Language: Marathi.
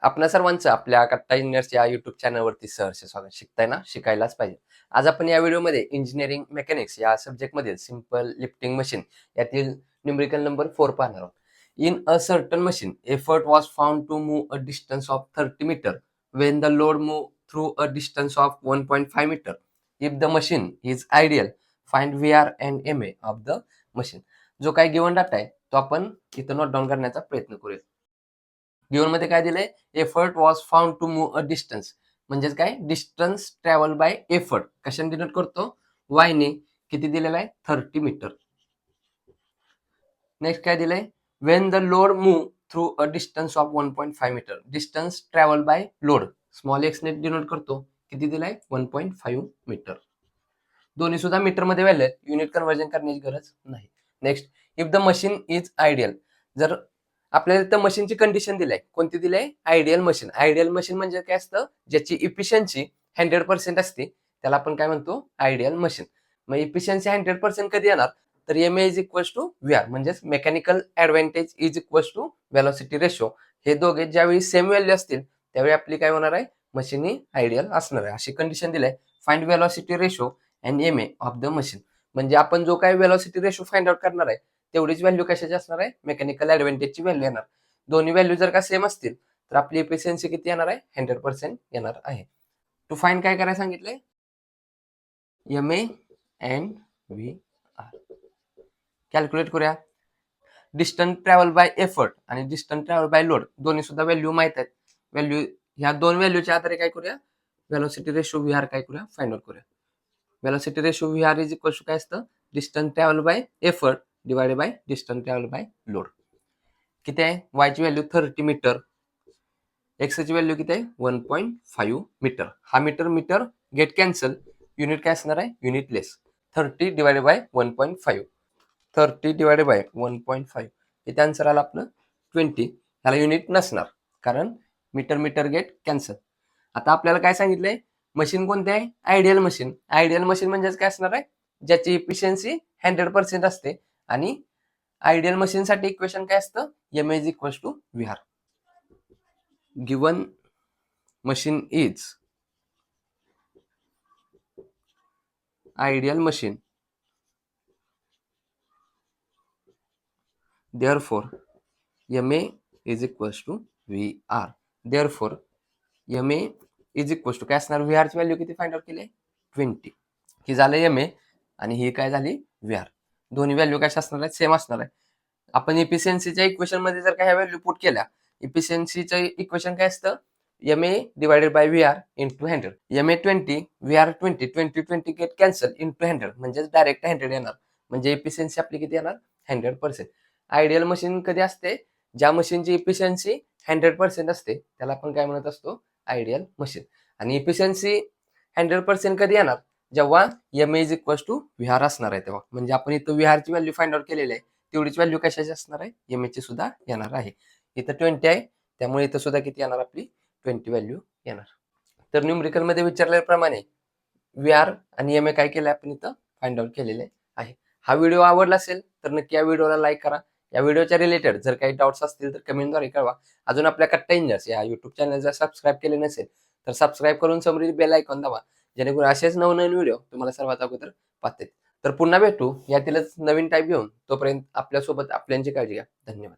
आपल्या सर्वांचं आपल्या कट्टा इंजिनियर्स या युट्यूब चॅनलवरती सहर्ष स्वागत. शिकताय ना, शिकायलाच पाहिजे. आज आपण या व्हिडिओमध्ये इंजिनिअरिंग मेकॅनिक्स या सब्जेक्टमधील सिंपल लिफ्टिंग मशीन यातील न्यूमेरिकल नंबर 4 पाहणार आहोत. In a certain machine effort was found to move a distance of 30 metre when the load move through a distance of 1.5 metre. If the machine is ideal find VR and MA of the machine. जो काही गिवन डाटा आहे तो आपण इथं नोट डाऊन करण्याचा प्रयत्न करूया. गिवन मध्ये काय दिलंय, effort was found to move a distance म्हणजेच काय, डिस्टन्स ट्रॅव्हल बाय एफर्ट कशाने डिनोट करतो, वाय ने. किती दिलेला आहे, 30 मीटर. नेक्स्ट काय दिलंय, when the load move through a distance of 1.5 metre, distance travel by load small X ने डिनोट करतो. किती दिलाय, 1.5 मीटर. दोन्ही सुद्धा मीटर मध्ये व्हॅल्यू आहेत, युनिट कन्व्हर्जन करण्याची गरज नाही. Next, if the machine is ideal. जर आपल्याला तर मशीनची कंडिशन दिली आहे, कोणती दिली आहे, आयडियल मशीन. आयडियल मशीन म्हणजे काय असतं, ज्याची इफिशियन्सी 100% असते त्याला आपण काय म्हणतो, आयडियल मशीन. मग इफिशियन्सी 100% कधी येणार, तर MA is equals to VR म्हणजेच mechanical advantage is equals to velocity ratio. हे दोघे ज्यावेळी सेम व्हॅल्यू असतील त्यावेळी आपली काय होणार आहे, मशीन ही आयडियल असणार आहे. अशी कंडिशन दिली आहे. Find velocity ratio and MA of the machine. म्हणजे आपण जो काही व्हेलॉसिटी रेशो फाइंड आउट करणार आहे तेवढीच व्हॅल्यू कशाची असणार आहे, मेकॅनिकल ऍडव्हान्टेजची व्हॅल्यू येणार. दोन्ही व्हॅल्यू जर का सेम असतील तर आपली एफिशियन्सी किती येणार आहे, 100% येणार आहे. टू फाइंड काय करायला सांगितलंय, MA अँड VR. कॅल्क्युलेट करूया. डिस्टन्स ट्रॅव्हल बाय एफर्ट आणि डिस्टन्स ट्रॅव्हल बाय लोड दोन्ही सुद्धा व्हॅल्यू माहित आहेत. व्हॅल्यू ह्या दोन व्हॅल्यूच्या आधारे काय करूया, व्हेलॉसिटी रेशो VR काय करूया, फाइंड आउट करूया. Velocity ratio VR is equal to काय असतं, distance travel by effort divided by distance travel by load. किती आहे, y ची व्हॅल्यू 30 मीटर, x ची व्हॅल्यू किती आहे, 1.5 मीटर. हा metre metre get cancel, unit काय असणार आहे, unitless. 30 divided by 1.5, 30 divided by 1.5, इथे आन्सर आला आपलं 20. ह्याला युनिट नसणार कारण मीटर मीटर गेट कॅन्सल. आता आपल्याला काय सांगितलंय, मशीन कोणते आहे, आयडियल मशीन. आयडियल मशीन म्हणजेच काय असणार आहे, ज्याची इफिशियन्सी 100% असते. आणि आयडियल मशीन साठी इक्वेशन काय असतं, MA is equal to VR. Given machine is ideal machine, therefore MA is equals to VR. therefore MA is equals to काय असणार, VR ची व्हॅल्यू किती फाइंड आउट केली, 20. ही झालं MA आणि ही काय झाली, VR. दोन्ही व्हॅल्यू कशा असणार आहेत, सेम असणार आहे. आपण इफिशियन्सीच्या इक्वेशन मध्ये जर काही व्हॅल्यू पुट केल्या, इफिशियन्सीचं इक्वेशन काय असतं, MA divided by VR into 100. MA 20, VR 20, 20 20 get cancel into 100 म्हणजे डायरेक्ट 100 येणार. म्हणजे इफिशियन्सी आपली किती येणार, 100%. आयडियल मशीन कधी असते, ज्या मशीनची इफिशियन्सी 100% असते त्याला आपण काय म्हणत असतो, आयडियल मशीन. आणि इफिशियन्सी 100% कधी येणार, जेव्हा MA is equal to VR असणार आहे तेव्हा. म्हणजे आपण इथं VR ची व्हॅल्यू फाइंड आउट केलेली आहे, तेवढीच व्हॅल्यू कशाची असणार आहे, MA ची सुद्धा येणार आहे. इथं 20 आहे त्यामुळे इथं सुद्धा किती येणार, आपली 20 व्हॅल्यू येणार. तर न्यूमेरिकल मध्ये विचारल्याप्रमाणे VR आणि MA काय केलंय आपण इथं फाइंड आउट केलेले आहे. हा व्हिडिओ आवडला असेल तर नक्की या व्हिडिओला लाईक करा. या व्हिडिओच्या रिलेटेड जर काही डाऊट्स असतील तर कमेंटद्वारे कळवा. अजून आपल्या कट्टा इंजिनियर्स या युट्यूब चॅनल जर सबस्क्राईब केले नसेल तर सबस्क्राईब करून समोरील बेल आयकॉन दाबा, जेणेकरून असेच नवनवीन व्हिडिओ तुम्हाला सर्वात अगोदर पाहते. तर पुन्हा भेटू यातीलच नवीन टाईप घेऊन. तोपर्यंत आपल्यासोबत आपल्यांची काळजी घ्या. धन्यवाद.